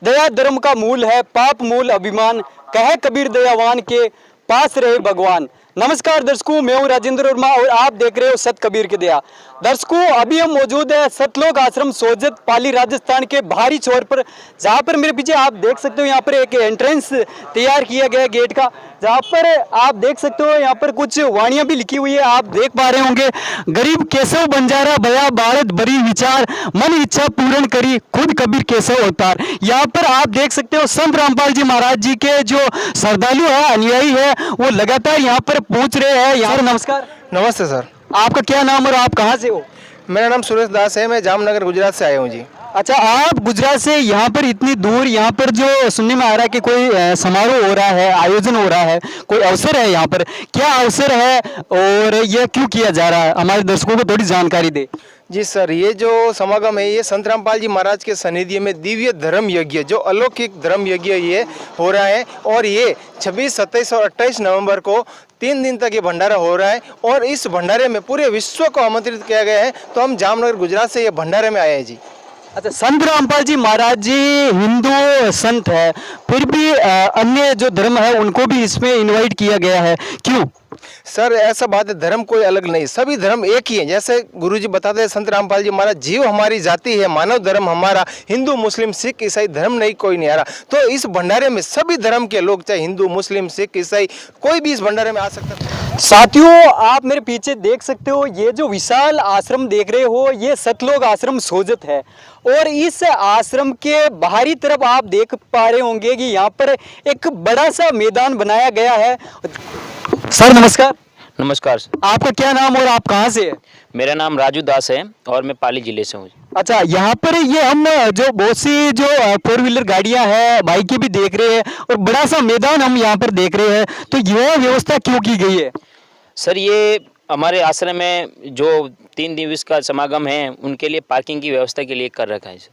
दया धर्म का मूल है, पाप मूल अभिमान, कहे कबीर दयावान के पास रहे भगवान। नमस्कार दर्शकों, मैं हूं राजेंद्र वर्मा और आप देख रहे हो सत कबीर की दया। दर्शकों, अभी हम मौजूद है सतलोक आश्रम सोजत पाली राजस्थान के बाहरी छोर पर, जहां पर मेरे पीछे आप देख सकते हो यहाँ पर एक एंट्रेंस तैयार किया गया है गेट का, जहां पर आप देख सकते हो यहाँ पर कुछ वाणियां भी लिखी हुई है। आप देख पा रहे होंगे, गरीब केशव बंजारा भया भारत बड़ी विचार, मन इच्छा पूर्ण करी खुद कबीर केशव अवतार। यहाँ पर आप देख सकते हो संत रामपाल जी महाराज जी के जो श्रद्धालु है, अनुयायी है, वो लगातार यहाँ पर पहुंच रहे हैं। यार नमस्कार। नमस्ते सर। आपका क्या नाम और आप कहाँ से हो? मेरा नाम सुरेश दास है, मैं जामनगर गुजरात से आया हूँ जी। अच्छा, आप गुजरात से यहाँ पर इतनी दूर, यहाँ पर जो सुनने में आ रहा है कि कोई समारोह हो रहा है, आयोजन हो रहा है, कोई अवसर है, यहाँ पर क्या अवसर है और यह क्यों किया जा रहा है, हमारे दर्शकों को थोड़ी जानकारी दे। जी सर, ये जो समागम है ये संत रामपाल जी महाराज के सानिध्य में दिव्य धर्म यज्ञ, जो अलौकिक धर्म यज्ञ ये हो रहा है और ये 26, 27 और 28 नवंबर को 3 दिन तक ये भंडारा हो रहा है और इस भंडारे में पूरे विश्व को आमंत्रित किया गया है। तो हम जामनगर गुजरात से ये भंडारे में आए हैं जी। अच्छा, संत रामपाल जी महाराज जी हिंदू संत है, फिर भी अन्य जो धर्म है उनको भी इसमें इनवाइट किया गया है, क्यों? सर ऐसा बात है, धर्म कोई अलग नहीं, सभी धर्म एक ही है। जैसे गुरुजी बताते हैं संत रामपाल जी महाराज, जीव हमारी जाति है, मानव धर्म हमारा, हिंदू मुस्लिम सिख ईसाई धर्म नहीं कोई नहीं आ रहा। तो इस भंडारे में सभी धर्म के लोग, चाहे हिंदू मुस्लिम सिख ईसाई, कोई भी इस भंडारे में आ सकता है। साथियों, आप मेरे पीछे देख सकते हो, ये जो विशाल आश्रम देख रहे हो, ये सतलोक आश्रम सोजत है और इस आश्रम के बाहरी तरफ आप देख पा रहे होंगे कि यहाँ पर एक बड़ा सा मैदान बनाया गया है। सर नमस्कार। नमस्कार सर। आपका क्या नाम और आप कहाँ से है? मेरा नाम राजू दास है और मैं पाली जिले से हूँ। अच्छा, यहाँ पर ये हम जो बहुत सी जो 4 व्हीलर गाड़ियाँ हैं, बाइकें भी देख रहे हैं और बड़ा सा मैदान हम यहाँ पर देख रहे हैं, तो यह व्यवस्था क्यों की गई है? सर ये हमारे आश्रम में जो 3 दिवस का समागम है उनके लिए पार्किंग की व्यवस्था के लिए कर रखा है सर।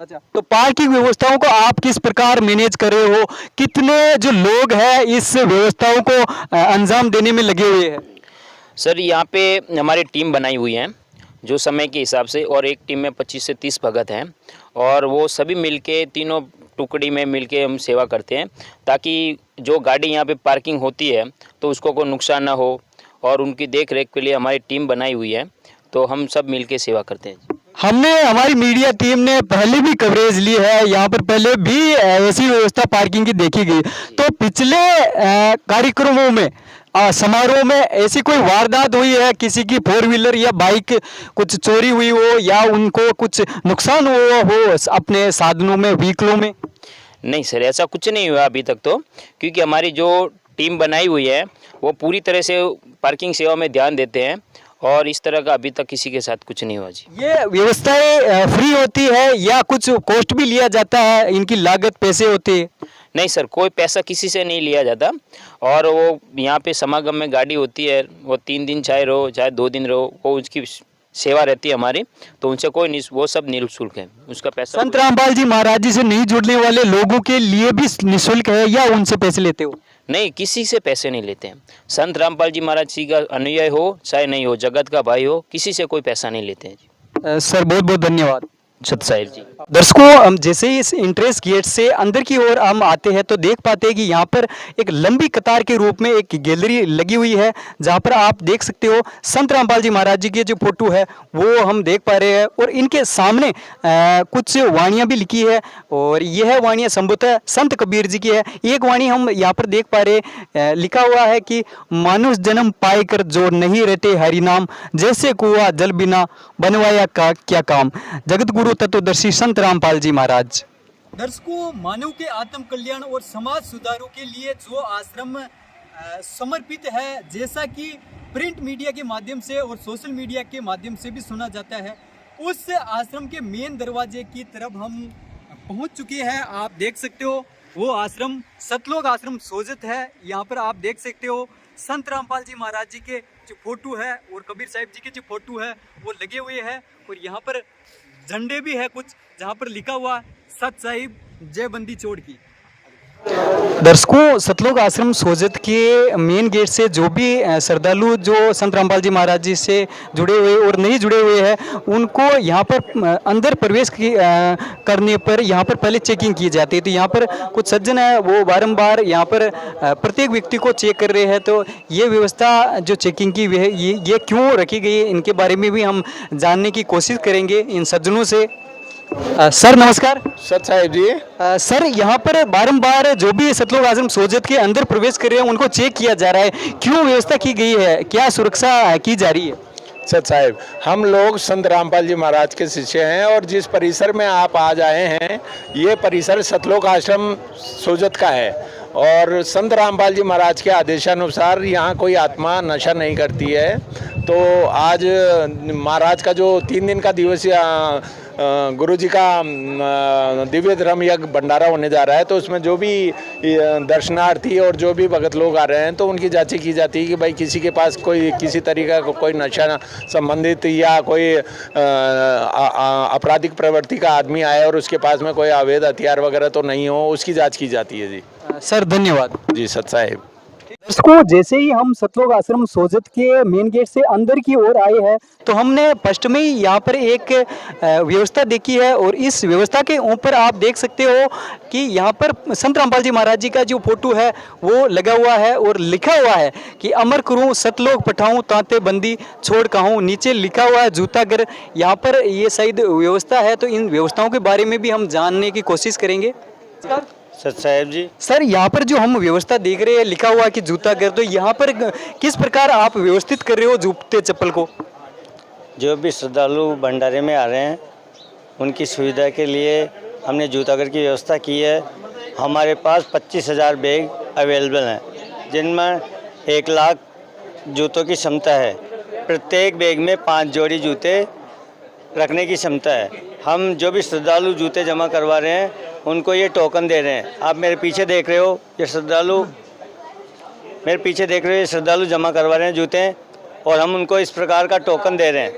अच्छा, तो पार्किंग व्यवस्थाओं को आप किस प्रकार मैनेज कर रहे हो? कितने जो लोग हैं इस व्यवस्थाओं को अंजाम देने में लगे हुए हैं? सर यहाँ पे हमारी टीम बनाई हुई है जो समय के हिसाब से, और एक टीम में 25 से 30 भगत हैं और वो सभी मिलके तीनों टुकड़ी में मिलके हम सेवा करते हैं ताकि जो गाड़ी यहाँ पे पार्किंग होती है तो उसको कोई नुकसान ना हो, और उनकी देख रेख के लिए हमारी टीम बनाई हुई है, तो हम सब मिलके सेवा करते हैं। हमारी मीडिया टीम ने पहले भी कवरेज ली है, यहाँ पर पहले भी ऐसी व्यवस्था पार्किंग की देखी गई। तो पिछले कार्यक्रमों में, समारोह में ऐसी कोई वारदात हुई है, किसी की 4 व्हीलर या बाइक कुछ चोरी हुई हो या उनको कुछ नुकसान हुआ हो अपने साधनों में, व्हीकलों में? नहीं सर, ऐसा कुछ नहीं हुआ अभी तक तो, क्योंकि हमारी जो टीम बनाई हुई है वो पूरी तरह से पार्किंग सेवा में ध्यान देते हैं और इस तरह का अभी तक किसी के साथ कुछ नहीं हुआ जी। ये व्यवस्थाएं फ्री होती है या कुछ कॉस्ट भी लिया जाता है, इनकी लागत पैसे होती है? नहीं सर, कोई पैसा किसी से नहीं लिया जाता, और वो यहाँ पे समागम में गाड़ी होती है, वो 3 दिन चाहे रहो चाहे 2 दिन रहो, वो उसकी सेवा रहती है हमारी, तो उनसे कोई नहीं, वो सब निःशुल्क है, उसका पैसा। संत रामपाल जी महाराज जी से नहीं जुड़ने वाले लोगों के लिए भी निःशुल्क है या उनसे पैसे लेते हो? नहीं, किसी से पैसे नहीं लेते हैं। संत रामपाल जी महाराज जी का अनुयायी हो चाहे नहीं हो, जगत का भाई हो, किसी से कोई पैसा नहीं लेते हैं जी। सर बहुत बहुत धन्यवाद। सत साहिब जी। दर्शकों, हम जैसे ही इस एंट्रेंस गेट से अंदर की ओर हम आते हैं तो देख पाते हैं कि यहाँ पर एक लंबी कतार के रूप में एक गैलरी लगी हुई है, जहाँ पर आप देख सकते हो संत रामपाल जी महाराज जी की जो फोटो है वो हम देख पा रहे हैं और इनके सामने कुछ वाणियाँ भी लिखी है और यह वाणियाँ संभवतः संत कबीर जी की है। एक वाणी हम यहाँ पर देख पा रहे हैं, लिखा हुआ है कि मानुष जन्म पाए कर जो नहीं रहते हरि नाम, जैसे कुआं जल बिना बनवाया का क्या काम, जगत गुरु तत्वदर्शी संत रामपाल जी महाराज। दर्शकों, मानव के आत्म कल्याण और समाज सुधारों के लिए जो आश्रम समर्पित है, जैसा कि प्रिंट मीडिया के माध्यम से और सोशल मीडिया के माध्यम से भी सुना जाता है, उस आश्रम के मेन दरवाजे की तरफ हम पहुंच चुके हैं। आप देख सकते हो वो आश्रम सतलोक आश्रम सोजत है। यहाँ पर आप देख सकते हो संत रामपाल जी महाराज जी के जो फोटो है और कबीर साहिब जी के जो फोटो है वो लगे हुए हैं और यहाँ पर झंडे भी है कुछ, जहाँ पर लिखा हुआ सत साहिब जय बंदी चोड़ की। दर्शकों, सतलोक आश्रम सोजत के मेन गेट से जो भी श्रद्धालु जो संत रामपाल जी महाराज जी से जुड़े हुए और नहीं जुड़े हुए हैं, उनको यहाँ पर अंदर प्रवेश करने पर यहाँ पर पहले चेकिंग की जाती है। तो यहाँ पर कुछ सज्जन है, वो बारंबार यहाँ पर प्रत्येक व्यक्ति को चेक कर रहे हैं। तो ये व्यवस्था जो चेकिंग की हुई है, ये क्यों रखी गई है, इनके बारे में भी हम जानने की कोशिश करेंगे इन सज्जनों से। सर नमस्कार। सत साहेब जी। सर, यहाँ पर बारंबार जो भी सतलोक आश्रम सोजत के अंदर प्रवेश कर रहे हैं उनको चेक किया जा रहा है, क्यों व्यवस्था की गई है, क्या सुरक्षा की जा रही है? सत साहेब, हम लोग संत रामपाल जी महाराज के शिष्य हैं और जिस परिसर में आप आज आए हैं, ये परिसर सतलोक आश्रम सोजत का है और संत रामपाल जी महाराज के आदेशानुसार यहाँ कोई आत्मा नशा नहीं करती है। तो आज महाराज का जो 3 दिन का दिवसीय गुरु जी का दिव्य धर्म यज्ञ भंडारा होने जा रहा है, तो उसमें जो भी दर्शनार्थी और जो भी भगत लोग आ रहे हैं, तो उनकी जांच की जाती है कि भाई किसी के पास कोई किसी तरीका का कोई नशा संबंधित या कोई आपराधिक प्रवृत्ति का आदमी आए और उसके पास में कोई अवैध हथियार वगैरह तो नहीं हो, उसकी जाँच की जाती है जी। सर धन्यवाद। जी सत साहेब। दर्शकों, जैसे ही हम सतलोक आश्रम सोजत के मेन गेट से अंदर की ओर आए हैं, तो हमने फर्स्ट में ही यहाँ पर एक व्यवस्था देखी है और इस व्यवस्था के ऊपर आप देख सकते हो कि यहाँ पर संत रामपाल जी महाराज जी का जो फोटो है वो लगा हुआ है और लिखा हुआ है कि अमर करूँ सतलोक पठाऊँ तांते बंदी छोड़ कहूँ। नीचे लिखा हुआ है जूतागर। यहाँ पर ये शायद व्यवस्था है, तो इन व्यवस्थाओं के बारे में भी हम जानने की कोशिश करेंगे। सत साहेब जी। सर, यहाँ पर जो हम व्यवस्था देख रहे हैं, लिखा हुआ है कि जूता घर, तो यहाँ पर किस प्रकार आप व्यवस्थित कर रहे हो जूते चप्पल को? जो भी श्रद्धालु भंडारे में आ रहे हैं उनकी सुविधा के लिए हमने जूताघर की व्यवस्था की है। हमारे पास 25,000 बैग अवेलेबल हैं, जिनमें 1 लाख जूतों की क्षमता है। प्रत्येक बैग में 5 जोड़ी जूते रखने की क्षमता है। हम जो भी श्रद्धालु जूते जमा करवा रहे हैं उनको ये टोकन दे रहे हैं। आप मेरे पीछे देख रहे हो, ये श्रद्धालु जमा करवा रहे हैं जूते, और हम उनको इस प्रकार का टोकन दे रहे हैं।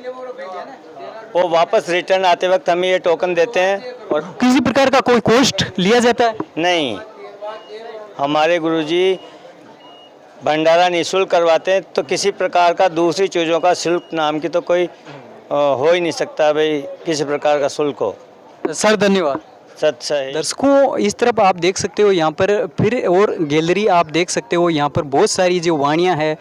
वो वापस रिटर्न आते वक्त हमें ये टोकन देते हैं। और किसी प्रकार का कोई कॉस्ट लिया जाता है? नहीं, हमारे गुरुजी भंडारा निःशुल्क करवाते हैं, तो किसी प्रकार का दूसरी चीज़ों का शुल्क नाम की तो कोई हो ही नहीं सकता भाई, किसी प्रकार का शुल्क हो। सर धन्यवाद। दर्शकों, इस तरफ आप देख सकते हो यहाँ पर फिर और गैलरी आप देख सकते हो, यहाँ पर बहुत सारी जो वाणियाँ हैं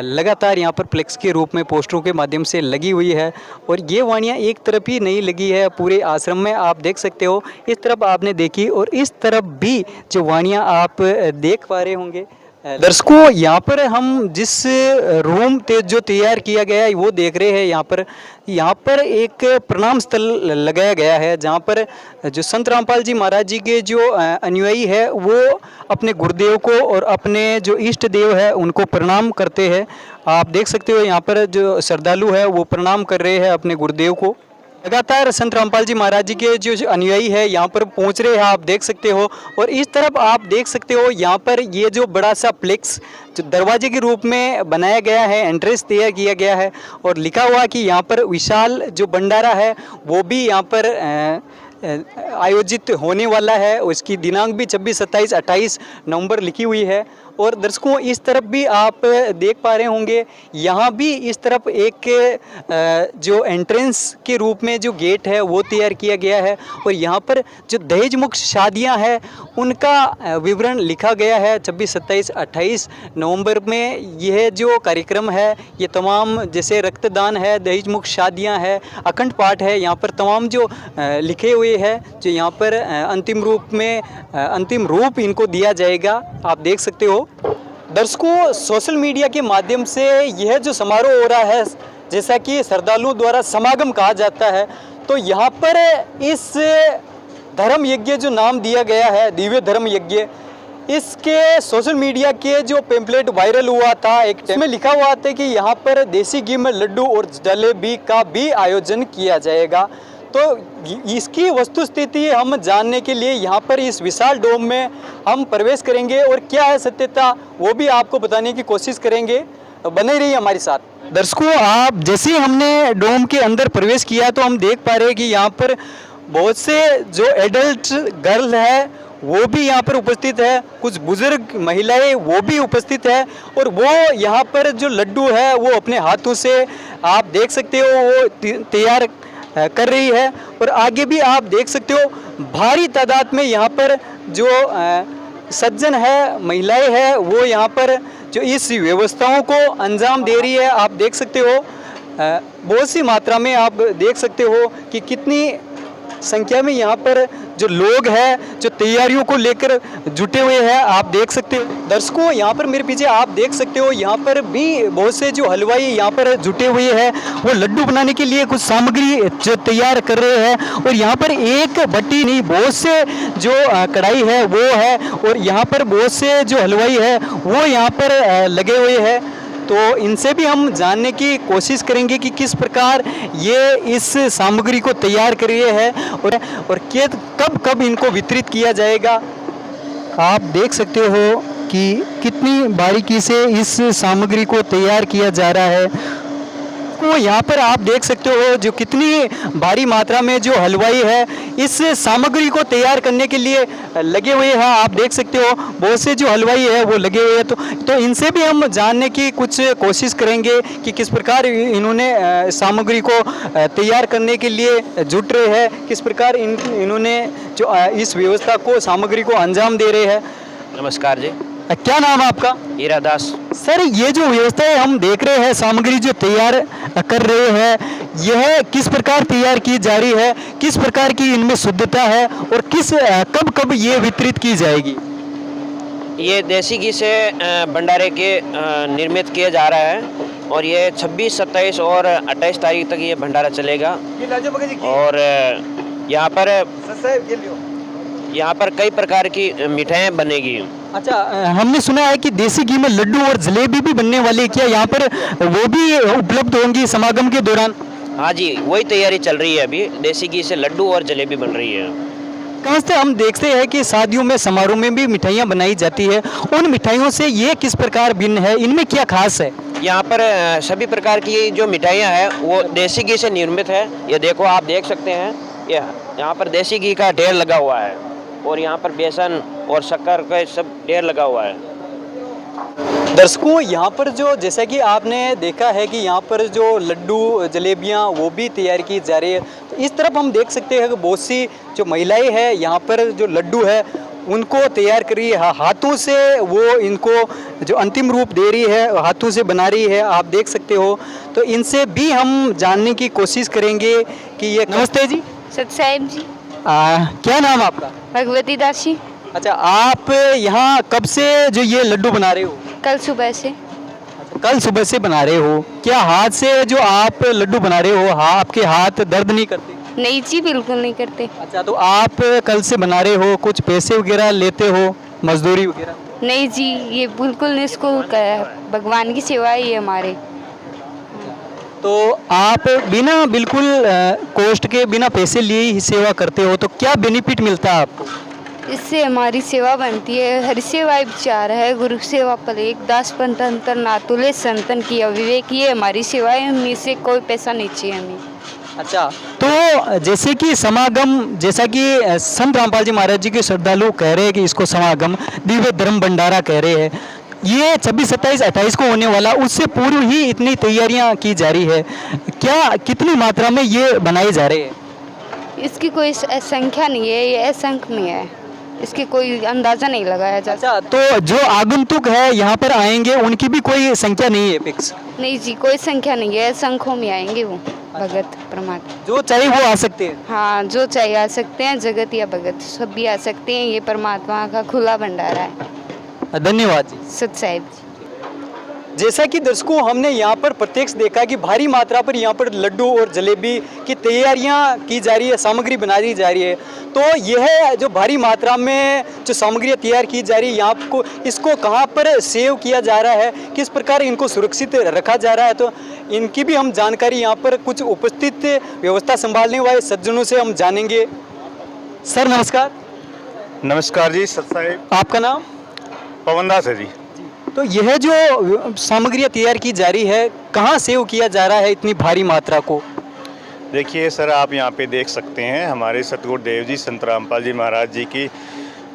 लगातार यहाँ पर फ्लेक्स के रूप में पोस्टरों के माध्यम से लगी हुई है। और ये वाणियाँ एक तरफ ही नहीं लगी है, पूरे आश्रम में आप देख सकते हो। इस तरफ आपने देखी और इस तरफ भी जो वाणियाँ आप देख पा रहे होंगे। दर्शकों, यहाँ पर हम जिस रूम जो तैयार किया गया है वो देख रहे हैं। यहाँ पर एक प्रणाम स्थल लगाया गया है, जहाँ पर जो संत रामपाल जी महाराज जी के जो अनुयायी है वो अपने गुरुदेव को और अपने जो इष्ट देव है उनको प्रणाम करते हैं। आप देख सकते हो यहाँ पर जो श्रद्धालु है वो प्रणाम कर रहे हैं अपने गुरुदेव को। लगातार संत रामपाल जी महाराज जी के जो अनुयायी है यहाँ पर पहुँच रहे हैं, आप देख सकते हो। और इस तरफ आप देख सकते हो यहाँ पर ये जो बड़ा सा फ्लेक्स जो दरवाजे के रूप में बनाया गया है, एंट्रेंस तैयार किया गया है और लिखा हुआ कि यहाँ पर विशाल जो भंडारा है वो भी यहाँ पर आयोजित होने वाला है। उसकी दिनांक भी 26, 27, 28 नवंबर लिखी हुई है। और दर्शकों, इस तरफ भी आप देख पा रहे होंगे, यहाँ भी इस तरफ एक जो एंट्रेंस के रूप में जो गेट है वो तैयार किया गया है। और यहाँ पर जो दहेज मुक्त शादियाँ हैं उनका विवरण लिखा गया है। 26, 27, 28 नवंबर में यह जो कार्यक्रम है, ये तमाम जैसे रक्तदान है, दहेज मुक्त शादियाँ हैं, अखंड पाठ है, यहाँ पर तमाम जो लिखे हुए हैं, जो यहाँ पर अंतिम रूप इनको दिया जाएगा, आप देख सकते हो। दर्शकों, सोशल मीडिया के माध्यम से यह जो समारोह हो रहा है, जैसा कि श्रद्धालुओं द्वारा समागम कहा जाता है, तो यहाँ पर इस धर्म यज्ञ जो नाम दिया गया है, दिव्य धर्म यज्ञ, इसके सोशल मीडिया के जो पेम्पलेट वायरल हुआ था, एक में लिखा हुआ था कि यहाँ पर देसी घी में लड्डू और जलेबी का भी आयोजन किया जाएगा। तो इसकी वस्तुस्थिति हम जानने के लिए यहाँ पर इस विशाल डोम में हम प्रवेश करेंगे और क्या है सत्यता वो भी आपको बताने की कोशिश करेंगे। बने रहिए हमारे साथ। दर्शकों, आप जैसे ही हमने डोम के अंदर प्रवेश किया तो हम देख पा रहे हैं कि यहाँ पर बहुत से जो एडल्ट गर्ल है वो भी यहाँ पर उपस्थित है, कुछ बुजुर्ग महिलाएं वो भी उपस्थित है और वो यहाँ पर जो लड्डू है वो अपने हाथों से आप देख सकते हो वो तैयार कर रही है। और आगे भी आप देख सकते हो भारी तादाद में यहाँ पर जो सज्जन है, महिलाएं है, वो यहाँ पर जो इस व्यवस्थाओं को अंजाम दे रही है। आप देख सकते हो बहुत सी मात्रा में आप देख सकते हो कि कितनी संख्या में यहाँ पर जो लोग हैं जो तैयारियों को लेकर जुटे हुए हैं। आप देख सकते हो दर्शकों, यहाँ पर मेरे पीछे आप देख सकते हो यहाँ पर भी बहुत से जो हलवाई यहाँ पर जुटे हुए हैं, वो लड्डू बनाने के लिए कुछ सामग्री जो तैयार कर रहे हैं। और यहाँ पर एक भट्टी नहीं, बहुत से जो कढ़ाई है वो है और यहाँ पर बहुत से जो हलवाई है वो यहाँ पर लगे हुए हैं। तो इनसे भी हम जानने की कोशिश करेंगे कि किस प्रकार ये इस सामग्री को तैयार कर रहे हैं और कब कब इनको वितरित किया जाएगा। आप देख सकते हो कि कितनी बारीकी से इस सामग्री को तैयार किया जा रहा है। तो यहाँ पर आप देख सकते हो जो कितनी भारी मात्रा में जो हलवाई है इस सामग्री को तैयार करने के लिए लगे हुए हैं। आप देख सकते हो बहुत से जो हलवाई है वो लगे हुए हैं। तो इनसे भी हम जानने की कुछ कोशिश करेंगे कि किस प्रकार इन्होंने सामग्री को तैयार करने के लिए जुट रहे हैं, किस प्रकार इन्होंने जो इस व्यवस्था को सामग्री को अंजाम दे रहे हैं। नमस्कार जी। क्या नाम है आपका? हीरा दास। सर, ये जो व्यवस्था है हम देख रहे हैं, सामग्री जो तैयार कर रहे हैं, यह किस प्रकार तैयार की जा रही है, किस प्रकार की इनमें शुद्धता है और कब कब ये वितरित की जाएगी? ये देसी घी से भंडारे के निर्मित किया जा रहा है और ये 26, 27 और 28 तारीख तक ये भंडारा चलेगा। और यहाँ पर कई प्रकार की मिठाइयाँ बनेगी। अच्छा, हमने सुना है कि देसी घी में लड्डू और जलेबी भी बनने वाली है, क्या यहाँ पर वो भी उपलब्ध होंगी समागम के दौरान? हाँ जी, वही तैयारी चल रही है अभी। देसी घी से लड्डू और जलेबी बन रही है। कहाँ से हम देखते हैं कि शादियों में, समारोह में भी मिठाइयाँ बनाई जाती है, उन मिठाइयों से ये किस प्रकार भिन्न है, इनमें क्या खास है? यहाँ पर सभी प्रकार की जो मिठाइयाँ हैं वो देसी घी से निर्मित है। ये देखो, आप देख सकते हैं, ये यहाँ पर देसी घी का ढेर लगा हुआ है और यहाँ पर बेसन और शक्कर का सब ढेर लगा हुआ है। दर्शकों, यहाँ पर जो जैसा कि आपने देखा है कि यहाँ पर जो लड्डू जलेबियाँ वो भी तैयार की जा रही है। तो इस तरफ हम देख सकते हैं कि बहुत सी जो महिलाएं हैं यहाँ पर जो लड्डू है उनको तैयार कर रही है, हाथों से वो इनको जो अंतिम रूप दे रही है, हाथों से बना रही है। आप देख सकते हो। तो इनसे भी हम जानने की कोशिश करेंगे कि ये। नमस्ते जी। सतसाहिब जी। क्या नाम आपका? भगवती दासी। अच्छा, आप यहाँ कब से जो ये लड्डू बना रहे हो? कल सुबह से। कल सुबह से बना रहे हो। क्या हाथ से जो आप लड्डू बना रहे हो, हाँ, आपके हाथ दर्द नहीं करते? नहीं जी, बिल्कुल नहीं करते। अच्छा, तो आप कल से बना रहे हो, कुछ पैसे वगैरह लेते हो, मजदूरी वगैरह? नहीं जी, ये बिल्कुल निःशुल्क है, भगवान की सेवा ही है हमारे। तो आप बिना बिल्कुल कॉस्ट के, बिना पैसे लिए ही सेवा करते हो, तो क्या बेनिफिट मिलता है आपको? इससे हमारी सेवा बनती है। हरि सेवा विचार है, गुरु सेवा पलेक, दास पंतन ना तुले संतन की अविवेक, ये हमारी सेवा है। हमें से कोई पैसा नहीं चाहिए हमें। अच्छा, तो जैसे कि समागम, जैसा कि संत रामपाल जी महाराज जी के श्रद्धालु कह रहे हैं कि इसको समागम दिव्य धर्म भंडारा कह रहे हैं, ये 26, 27, 28 को होने वाला, उससे पूर्व ही इतनी तैयारियां की जा रही है। क्या कितनी मात्रा में ये बनाए जा रहे हैं? इसकी कोई संख्या नहीं है, ये असंख्य में है, इसकी कोई अंदाजा नहीं लगाया जा। अच्छा, तो जो आगंतुक है यहाँ पर आएंगे उनकी भी कोई संख्या नहीं है फिक्स? नहीं जी, कोई संख्या नहीं है, संख्यों में आएंगे वो भगत परमात्मा, जो चाहे वो आ सकते हैं। हाँ, जो चाहे आ सकते हैं, जगत या भगत सब भी आ सकते हैं। ये परमात्मा का खुला भंडारा है। धन्यवाद जी। सत साहिब जी। जैसा कि दर्शकों, हमने यहाँ पर प्रत्यक्ष देखा कि भारी मात्रा पर यहाँ पर लड्डू और जलेबी की तैयारियाँ की जा रही है, सामग्री बनाई जा रही है। तो यह जो भारी मात्रा में जो सामग्रियाँ तैयार की जा रही है, यहाँ को इसको कहाँ पर सेव किया जा रहा है, किस प्रकार इनको सुरक्षित रखा जा रहा है, तो इनकी भी हम जानकारी यहाँ पर कुछ उपस्थित व्यवस्था संभालने वाले सज्जनों से हम जानेंगे। सर नमस्कार। नमस्कार जी। सतसाहिब। आपका नाम? पवन दास है जी। तो यह जो सामग्रियाँ तैयार की जा रही है, कहाँ सेव किया जा रहा है इतनी भारी मात्रा को? देखिए सर, आप यहाँ पे देख सकते हैं हमारे सतगुरुदेव जी संत रामपाल जी महाराज जी की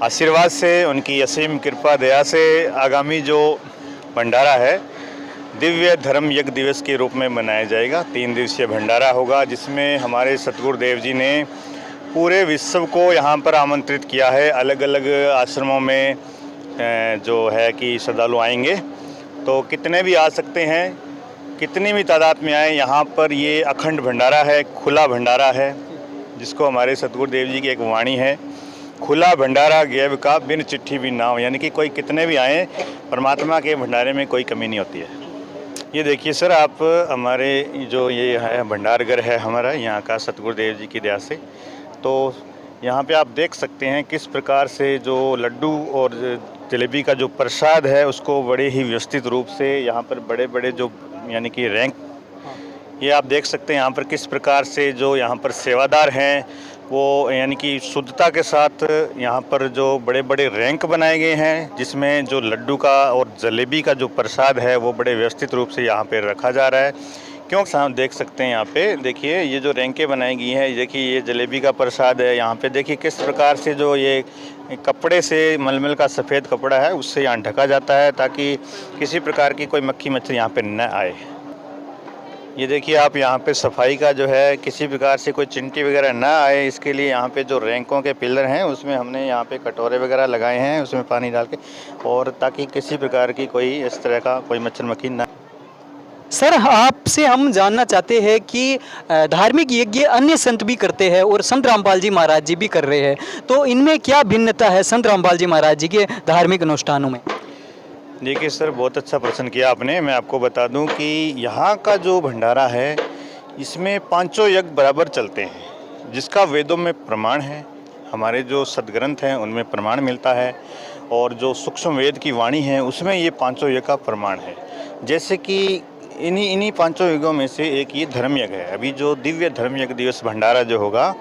आशीर्वाद से, उनकी असीम कृपा दया से आगामी जो भंडारा है दिव्य धर्म यज्ञ दिवस के रूप में मनाया जाएगा। 3 दिवसीय भंडारा होगा, जिसमें हमारे सतगुरुदेव जी ने पूरे विश्व को यहाँ पर आमंत्रित किया है। अलग अलग आश्रमों में जो है कि श्रद्धालु आएंगे, तो कितने भी आ सकते हैं, कितनी भी तादाद में आए। यहाँ पर ये अखंड भंडारा है, खुला भंडारा है, जिसको हमारे सतगुरुदेव जी की एक वाणी है, खुला भंडारा गैब का बिन चिट्ठी भी ना हो, यानी कि कोई कितने भी आए, परमात्मा के भंडारे में कोई कमी नहीं होती है। ये देखिए सर, आप हमारे जो ये है भंडारघर है हमारा यहाँ का सतगुरुदेव जी की दया से, तो यहाँ पे आप देख सकते हैं किस प्रकार से जो लड्डू और जलेबी का जो प्रसाद है उसको बड़े ही व्यवस्थित रूप से यहाँ पर बड़े बड़े जो यानी कि रैंक, ये आप देख सकते हैं यहाँ पर किस प्रकार से जो यहाँ पर सेवादार हैं वो यानी कि शुद्धता के साथ यहाँ पर जो बड़े बड़े रैंक बनाए गए हैं, जिसमें जो लड्डू का और जलेबी का जो प्रसाद है वो बड़े व्यवस्थित रूप से यहाँ पे रखा जा रहा है। क्योंकि आप देख सकते हैं यहाँ पे देखिए ये जो रैंकें बनाई गई हैं, देखिए ये जलेबी का प्रसाद है। यहाँ पे देखिए किस प्रकार से जो ये कपड़े से मलमल का सफ़ेद कपड़ा है उससे यहाँ ढका जाता है, ताकि किसी प्रकार की कोई मक्खी मच्छर यहाँ पे न आए। ये देखिए आप यहाँ पे सफाई का जो है किसी प्रकार से कोई चिंटी वगैरह ना आए, इसके लिए यहाँ पे जो रैंकों के पिलर हैं उसमें हमने यहाँ पे कटोरे वगैरह लगाए हैं, उसमें पानी डाल के, और ताकि किसी प्रकार की कोई इस तरह का कोई मच्छर मक्खी ना। सर, आपसे हम जानना चाहते हैं कि धार्मिक यज्ञ अन्य संत भी करते हैं और संत रामपाल जी महाराज जी भी कर रहे हैं, तो इनमें क्या भिन्नता है संत रामपाल जी महाराज जी के धार्मिक अनुष्ठानों में? देखिए सर, बहुत अच्छा प्रश्न किया आपने। मैं आपको बता दूं कि यहाँ का जो भंडारा है इसमें 5 यज्ञ बराबर चलते हैं, जिसका वेदों में प्रमाण है, हमारे जो सदग्रंथ हैं उनमें प्रमाण मिलता है, और जो सूक्ष्म वेद की वाणी है उसमें ये 5 यज्ञ का प्रमाण है। जैसे कि इन्हीं 5 यज्ञों में से एक ये धर्म यज्ञ है। अभी जो दिव्य धर्म यज्ञ दिवस भंडारा जो होगा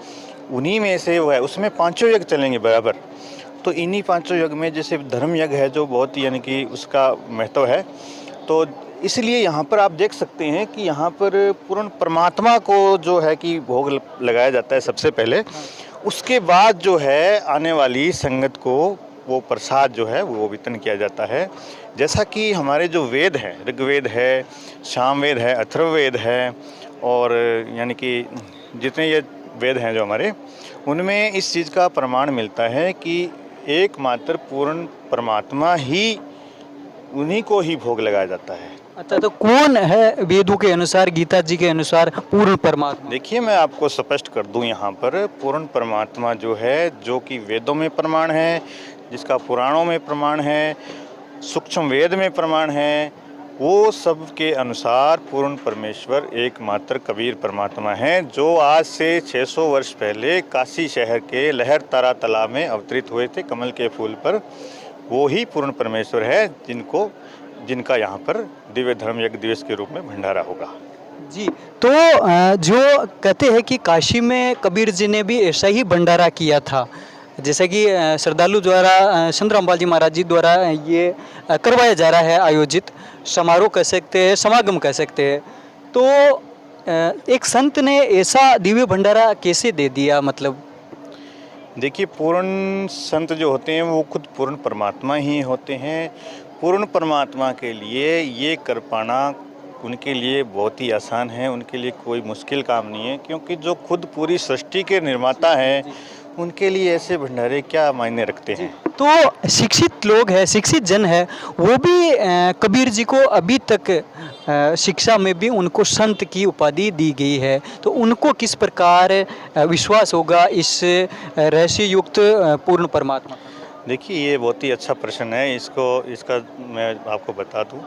उन्हीं में से वो है, उसमें 5 यज्ञ चलेंगे बराबर। तो इन्हीं 5 यज्ञ में जैसे धर्म यज्ञ है जो बहुत ही यानी कि उसका महत्व है, तो इसलिए यहाँ पर आप देख सकते हैं कि यहाँ पर पूर्ण परमात्मा को जो है कि भोग लगाया जाता है सबसे पहले, उसके बाद जो है आने वाली संगत को वो प्रसाद जो है वो वितरण किया जाता है। जैसा कि हमारे जो वेद हैं, ऋग्वेद है, सामवेद है, अथर्ववेद है, और यानी कि जितने ये वेद हैं जो हमारे, उनमें इस चीज़ का प्रमाण मिलता है कि एकमात्र पूर्ण परमात्मा ही, उन्हीं को ही भोग लगाया जाता है। अच्छा, तो कौन है वेदों के अनुसार, गीता जी के अनुसार पूर्ण परमात्मा? देखिए मैं आपको स्पष्ट कर दूं, यहाँ पर पूर्ण परमात्मा जो है, जो कि वेदों में प्रमाण है, जिसका पुराणों में प्रमाण है, सूक्ष्म वेद में प्रमाण है, वो सब के अनुसार पूर्ण परमेश्वर एकमात्र कबीर परमात्मा हैं, जो आज से 600 वर्ष पहले काशी शहर के लहर तारा तालाब में अवतरित हुए थे कमल के फूल पर। वो ही पूर्ण परमेश्वर है जिनका यहाँ पर दिव्य धर्म यज्ञ दिवस के रूप में भंडारा होगा। जी, तो जो कहते हैं कि काशी में कबीर जी ने भी ऐसा ही भंडारा किया था, जैसे कि श्रद्धालु द्वारा संत रामपाल जी महाराज जी द्वारा ये करवाया जा रहा है, आयोजित समारोह कह सकते हैं, समागम कह सकते हैं। तो एक संत ने ऐसा दिव्य भंडारा कैसे दे दिया? मतलब देखिए, पूर्ण संत जो होते हैं वो खुद पूर्ण परमात्मा ही होते हैं। पूर्ण परमात्मा के लिए ये कर पाना उनके लिए बहुत ही आसान है, उनके लिए कोई मुश्किल काम नहीं है, क्योंकि जो खुद पूरी सृष्टि के निर्माता हैं उनके लिए ऐसे भंडारे क्या मायने रखते हैं। तो शिक्षित लोग हैं, शिक्षित जन है, वो भी कबीर जी को अभी तक शिक्षा में भी उनको संत की उपाधि दी गई है, तो उनको किस प्रकार विश्वास होगा इस रहस्य युक्त पूर्ण परमात्मा? देखिए, ये बहुत ही अच्छा प्रश्न है, इसका मैं आपको बता दूं,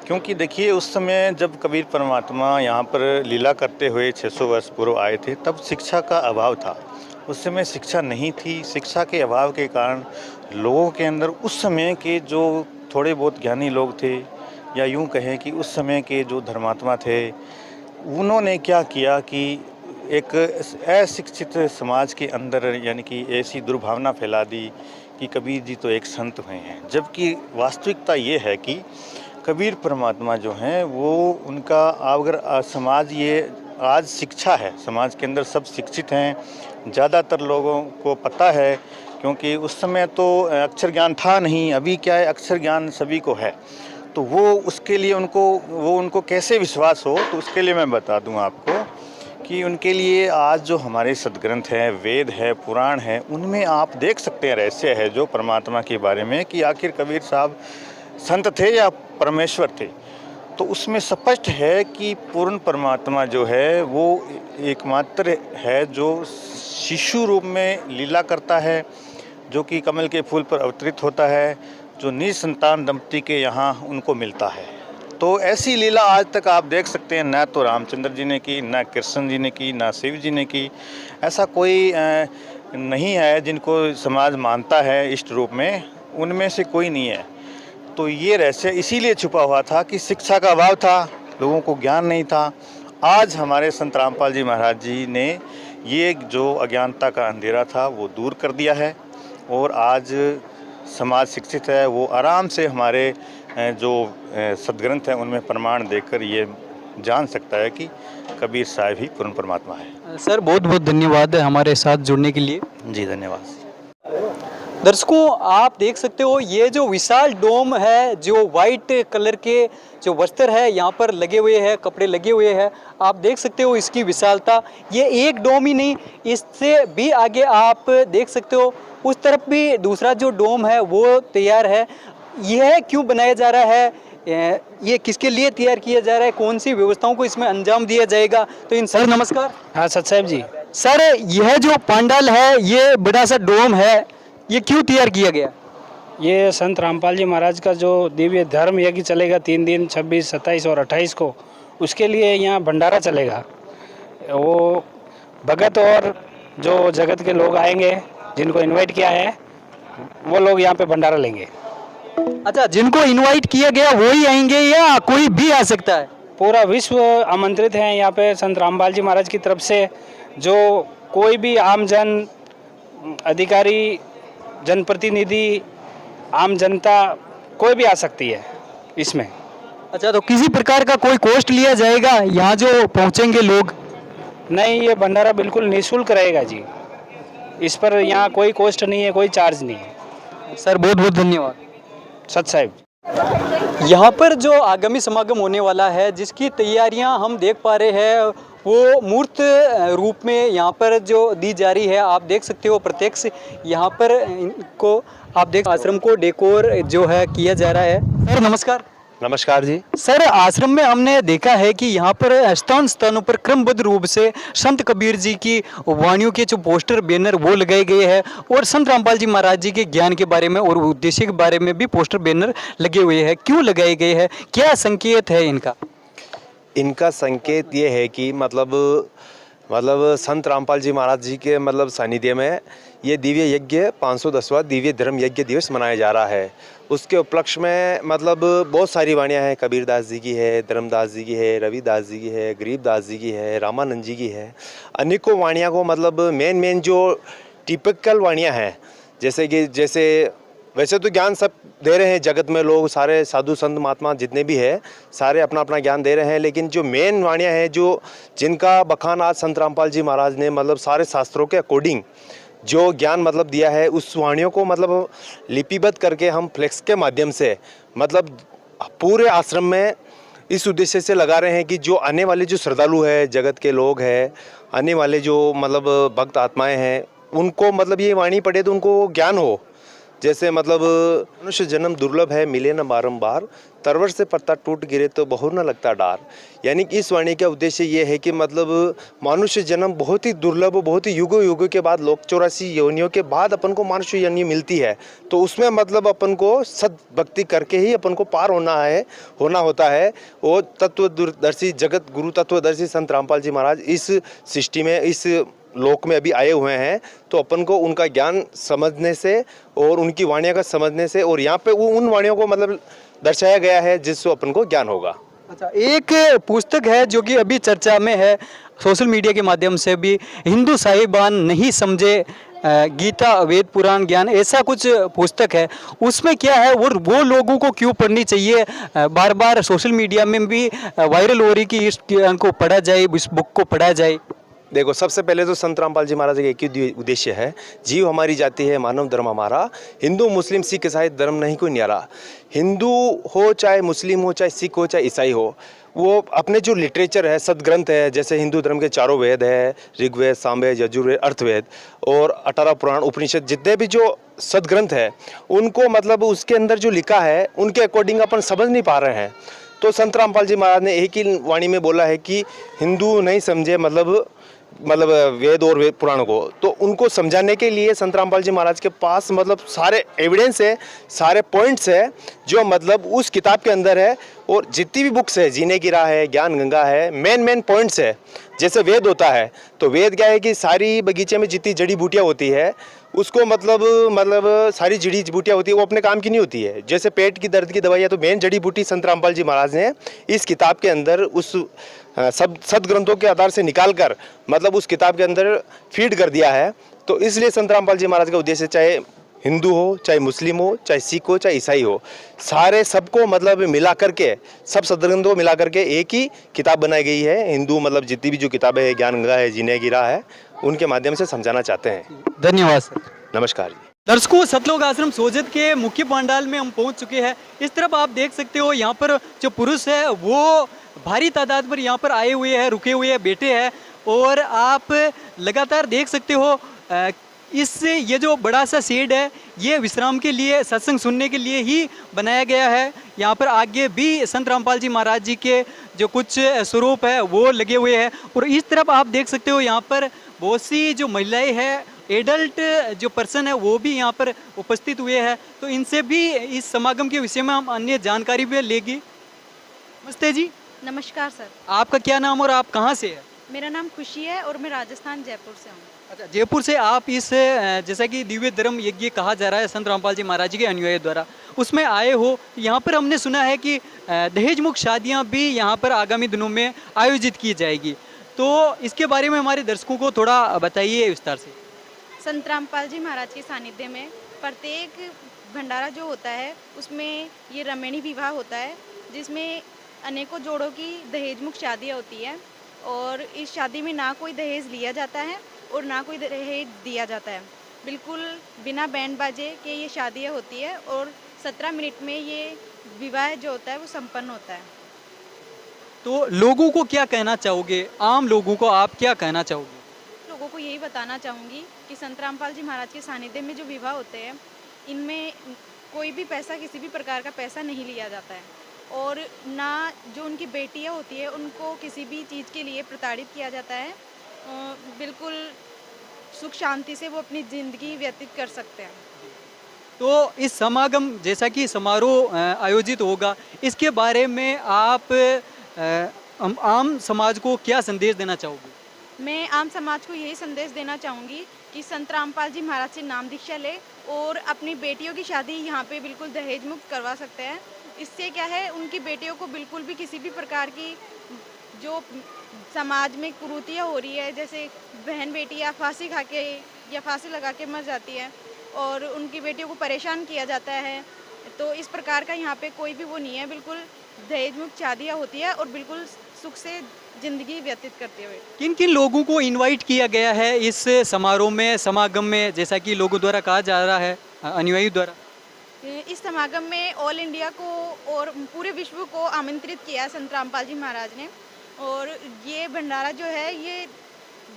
क्योंकि देखिए उस समय जब कबीर परमात्मा यहाँ पर लीला करते हुए 600 वर्ष पूर्व आए थे, तब शिक्षा का अभाव था। उस समय शिक्षा नहीं थी। शिक्षा के अभाव के कारण लोगों के अंदर उस समय के जो थोड़े बहुत ज्ञानी लोग थे, या यूं कहें कि उस समय के जो धर्मात्मा थे, उन्होंने क्या किया कि एक अशिक्षित समाज के अंदर यानी कि ऐसी दुर्भावना फैला दी कि कबीर जी तो एक संत हुए हैं, जबकि वास्तविकता ये है कि कबीर परमात्मा जो हैं वो उनका अगर समाज ये आज शिक्षा है, समाज के अंदर सब शिक्षित हैं, ज़्यादातर लोगों को पता है क्योंकि उस समय तो अक्षर ज्ञान था नहीं, अभी क्या है अक्षर ज्ञान सभी को है। तो वो उसके लिए उनको कैसे विश्वास हो, तो उसके लिए मैं बता दूं आपको कि उनके लिए आज जो हमारे सदग्रंथ हैं, वेद है, पुराण है, उनमें आप देख सकते हैं रहस्य है जो परमात्मा के बारे में कि आखिर कबीर साहब संत थे या परमेश्वर थे। तो उसमें स्पष्ट है कि पूर्ण परमात्मा जो है वो एकमात्र है जो शिशु रूप में लीला करता है, जो कि कमल के फूल पर अवतरित होता है, जो निसंतान दंपति के यहाँ उनको मिलता है। तो ऐसी लीला आज तक आप देख सकते हैं, न तो रामचंद्र जी ने की, न कृष्ण जी ने की, न शिव जी ने की। ऐसा कोई नहीं है जिनको समाज मानता है इष्ट रूप में, उनमें से कोई नहीं है। तो ये रहस्य इसीलिए छुपा हुआ था कि शिक्षा का अभाव था, लोगों को ज्ञान नहीं था। आज हमारे संत रामपाल जी महाराज जी ने ये जो अज्ञानता का अंधेरा था वो दूर कर दिया है और आज समाज शिक्षित है। वो आराम से हमारे जो सदग्रंथ हैं उनमें प्रमाण देकर ये जान सकता है कि कबीर साहब ही पूर्ण परमात्मा है। सर बहुत बहुत धन्यवाद हमारे साथ जुड़ने के लिए। जी धन्यवाद। दर्शकों आप देख सकते हो ये जो विशाल डोम है, जो वाइट कलर के जो वस्त्र है यहाँ पर लगे हुए हैं, कपड़े लगे हुए हैं, आप देख सकते हो इसकी विशालता। ये एक डोम ही नहीं, इससे भी आगे आप देख सकते हो उस तरफ भी दूसरा जो डोम है वो तैयार है। यह क्यों बनाया जा रहा है, ये किसके लिए तैयार किया जा रहा है, कौन सी व्यवस्थाओं को इसमें अंजाम दिया जाएगा, तो इन सर नमस्कार। हाँ सच साहब जी। सर यह जो पंडाल है, ये बड़ा सा डोम है, ये क्यों तैयार किया गया? ये संत रामपाल जी महाराज का जो दिव्य धर्म यज्ञ चलेगा 3 दिन 26, 27 और 28 को, उसके लिए यहाँ भंडारा चलेगा। वो भगत और जो जगत के लोग आएंगे जिनको इनवाइट किया है वो लोग यहाँ पे भंडारा लेंगे। अच्छा, जिनको इनवाइट किया गया वो ही आएंगे या कोई भी आ सकता है? पूरा विश्व आमंत्रित है यहाँ पे संत रामपाल जी महाराज की तरफ से। जो कोई भी आम जन, अधिकारी, जनप्रतिनिधि, आम जनता, कोई भी आ सकती है इसमें। अच्छा, तो किसी प्रकार का कोई कॉस्ट लिया जाएगा यहाँ जो पहुँचेंगे लोग? नहीं, ये भंडारा बिल्कुल निःशुल्क रहेगा जी। इस पर यहाँ कोई कॉस्ट नहीं है, कोई चार्ज नहीं है। सर बहुत बहुत धन्यवाद। सच साहब। यहाँ पर जो आगामी समागम होने वाला है, जिसकी तैयारियाँ हम देख पा रहे हैं, वो मूर्त रूप में यहाँ पर जो दी जा रही है। आप देख सकते हो प्रत्यक्ष यहाँ पर इनको आप देख आश्रम को डेकोर जो है किया जा रहा है। सर नमस्कार। नमस्कार जी। सर आश्रम में हमने देखा है कि यहाँ पर स्थानों पर क्रमबद्ध रूप से संत कबीर जी की वाणियों के जो पोस्टर बैनर वो लगाए गए हैं और संत रामपाल जी महाराज जी के ज्ञान के बारे में और उद्देश्य के बारे में भी पोस्टर बैनर लगे हुए हैं। क्यों लगाए गए हैं, क्या संकेत है इनका? इनका संकेत ये है कि मतलब संत रामपाल जी महाराज जी के सानिध्य में ये दिव्य यज्ञ 510वां दिव्य धर्म यज्ञ दिवस मनाया जा रहा है। उसके उपलक्ष्य में बहुत सारी वाणियाँ हैं। कबीरदास जी की है, धर्मदास जी की है, रविदास जी की है, गरीबदास जी की है, रामानंद जी की है। अनेकों वाणियाँ को मेन जो टिपिकल वाणियाँ हैं, जैसे वैसे तो ज्ञान सब दे रहे हैं जगत में, लोग सारे साधु संत महात्मा जितने भी हैं सारे अपना अपना ज्ञान दे रहे हैं, लेकिन जो मेन वाणियाँ हैं जिनका बखान आज संत रामपाल जी महाराज ने सारे शास्त्रों के अकॉर्डिंग जो ज्ञान दिया है, उस वाणियों को लिपिबद्ध करके हम फ्लेक्स के माध्यम से पूरे आश्रम में इस उद्देश्य से लगा रहे हैं कि जो आने वाले जो श्रद्धालु है, जगत के लोग हैं, आने वाले जो भक्त आत्माएं हैं, उनको ये वाणी पढ़े तो उनको ज्ञान हो। जैसे मनुष्य जन्म दुर्लभ है, मिले न बारंबार, तरवर से पत्ता टूट गिरे तो बहुर न लगता डार। यानी कि इस वाणी का उद्देश्य ये है कि मनुष्य जन्म बहुत ही दुर्लभ, बहुत ही युगों के बाद, लोग 84 योनियों के बाद अपन को मनुष्य योनि मिलती है। तो उसमें अपन को सद भक्ति करके ही अपन को पार होना होता है। वो तत्वदर्शी, जगत गुरु तत्वदर्शी संत रामपाल जी महाराज इस सृष्टि में, इस लोक में अभी आए हुए हैं। तो अपन को उनका ज्ञान समझने से और उनकी वाणियों का समझने से, और यहाँ पे वो उन वाणियों को दर्शाया गया है जिससे अपन को ज्ञान होगा। अच्छा, एक पुस्तक है जो कि अभी चर्चा में है सोशल मीडिया के माध्यम से भी, हिंदू साहिबान नहीं समझे गीता वेद पुराण ज्ञान, ऐसा कुछ पुस्तक है। उसमें क्या है वो लोगों को क्यों पढ़नी चाहिए? बार बार सोशल मीडिया में भी वायरल हो रही कि इस ज्ञान को पढ़ा जाए, इस बुक को पढ़ा जाए। देखो, सबसे पहले तो संत रामपाल जी महाराज का एक ही उद्देश्य है, जीव हमारी जाति है, मानव धर्म हमारा, हिंदू मुस्लिम सिख ईसाई धर्म नहीं कोई न्यारा। हिंदू हो चाहे मुस्लिम हो चाहे सिख हो चाहे ईसाई हो, वो अपने जो लिटरेचर है, सदग्रंथ है, जैसे हिंदू धर्म के चारों वेद है, ऋग्वेद, सामवेद, यजुर्वेद, अर्थवेद और 18 पुराण उपनिषद, जितने भी जो सदग्रंथ है उनको मतलब उसके अंदर जो लिखा है उनके अकॉर्डिंग अपन समझ नहीं पा रहे हैं। तो संत रामपाल जी महाराज ने एक ही वाणी में बोला है कि हिंदू नहीं समझे मतलब वेद और वेद पुराण को, तो उनको समझाने के लिए संत रामपाल जी महाराज के पास मतलब सारे एविडेंस है, सारे पॉइंट्स है जो मतलब उस किताब के अंदर है। और जितनी भी बुक्स है, जीने की राह है, ज्ञान गंगा है, मेन पॉइंट्स है। जैसे वेद होता है तो वेद क्या है कि सारी बगीचे में जितनी जड़ी बूटियाँ होती है उसको मतलब सारी जड़ी बूटियाँ होती है वो अपने काम की नहीं होती है। जैसे पेट की दर्द की दवाइयाँ, तो मेन जड़ी बूटी संत रामपाल जी महाराज ने इस किताब के अंदर उस सब सदग्रंथों के आधार से निकाल कर मतलब उस किताब के अंदर फीड कर दिया है। तो इसलिए संत रामपाल जी महाराज का उद्देश्य चाहे हिंदू हो, चाहे मुस्लिम हो, चाहे सिख हो, चाहे ईसाई हो, सारे सबको मतलब मिला करके, सब सदग्रंथों को मिला करके एक ही किताब बनाई गई है। हिंदू मतलब जितनी भी जो किताबें है, ज्ञान गंगा है, जीने की राह है, उनके माध्यम से समझाना चाहते हैं। धन्यवाद सर। नमस्कार जी। दर्शकों, सतलोक आश्रम सोजत के मुख्य पंडाल में हम पहुंच चुके हैं। इस तरफ आप देख सकते हो यहाँ पर जो पुरुष है वो भारी तादाद पर यहाँ पर आए हुए हैं, रुके हुए हैं, बैठे हैं। और आप लगातार देख सकते हो इससे ये जो बड़ा सा शेड है ये विश्राम के लिए, सत्संग सुनने के लिए ही बनाया गया है। यहाँ पर आगे भी संत रामपाल जी महाराज जी के जो कुछ स्वरूप है वो लगे हुए हैं। और इस तरफ आप देख सकते हो यहाँ पर बहुत सी जो महिलाएं हैं, एडल्ट जो पर्सन है वो भी यहाँ पर उपस्थित हुए हैं। तो इनसे भी इस समागम के विषय में हम अन्य जानकारी भी लेगी। नमस्ते जी। नमस्कार सर। आपका क्या नाम और आप कहाँ से है? मेरा नाम खुशी है और मैं राजस्थान जयपुर से हूँ। अच्छा, जयपुर से आप इस जैसा कि दिव्य धर्म यज्ञ कहा जा रहा है संत रामपाल जी महाराज जी के अनुयायी द्वारा, उसमें आए हो। यहाँ पर हमने सुना है कि दहेज मुक्त शादियाँ भी यहाँ पर आगामी दिनों में आयोजित की जाएगी, तो इसके बारे में हमारे दर्शकों को थोड़ा बताइए विस्तार से। संत रामपाल जी महाराज के सानिध्य में प्रत्येक भंडारा जो होता है उसमें ये रमणी विवाह होता है, जिसमें अनेकों जोड़ों की दहेज मुक्त शादियाँ होती है। और इस शादी में ना कोई दहेज लिया जाता है और ना कोई दहेज दिया जाता है। बिल्कुल बिना बैंड बाजे के ये शादियाँ होती है और 17 मिनट में ये विवाह जो होता है वो संपन्न होता है। तो लोगों को क्या कहना चाहोगे, आम लोगों को आप क्या कहना चाहोगे? लोगों को यही बताना चाहूँगी कि संत रामपाल जी महाराज के सानिध्य में जो विवाह होते हैं इनमें कोई भी पैसा, किसी भी प्रकार का पैसा नहीं लिया जाता है। और ना जो उनकी बेटियां होती है उनको किसी भी चीज़ के लिए प्रताड़ित किया जाता है। बिल्कुल सुख शांति से वो अपनी ज़िंदगी व्यतीत कर सकते हैं। तो इस समागम जैसा कि समारोह आयोजित होगा, इसके बारे में आप आम समाज को क्या संदेश देना चाहोगे? मैं आम समाज को यही संदेश देना चाहूँगी कि संत रामपाल जी महाराज से नाम दीक्षा ले और अपनी बेटियों की शादी यहाँ पे बिल्कुल दहेज मुक्त करवा सकते हैं। इससे क्या है, उनकी बेटियों को बिल्कुल भी किसी भी प्रकार की जो समाज में कुरीतियाँ हो रही है, जैसे बहन बेटियाँ फांसी खा के या फांसी लगा के मर जाती है और उनकी बेटियों को परेशान किया जाता है, तो इस प्रकार का यहाँ पे कोई भी वो नहीं है। बिल्कुल दहेज मुक्त शादियाँ होती है और बिल्कुल सुख से ज़िंदगी व्यतीत करते हुए। किन किन लोगों को इनवाइट किया गया है इस समारोह में, समागम में, जैसा कि लोगों द्वारा कहा जा रहा है, अनुयायी द्वारा? इस समागम में ऑल इंडिया को और पूरे विश्व को आमंत्रित किया संत रामपाल जी महाराज ने। और ये भंडारा जो है ये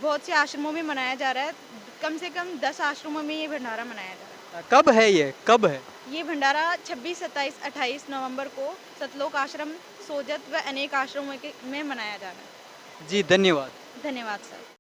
बहुत से आश्रमों में मनाया जा रहा है। कम से कम 10 आश्रमों में ये भंडारा मनाया जा रहा है। कब है ये, कब है ये भंडारा? 26, 27, 28 नवंबर को सतलोक आश्रम सोजत व अनेक आश्रमों में मनाया जा रहा है। जी, धन्यवाद। धन्यवाद सर।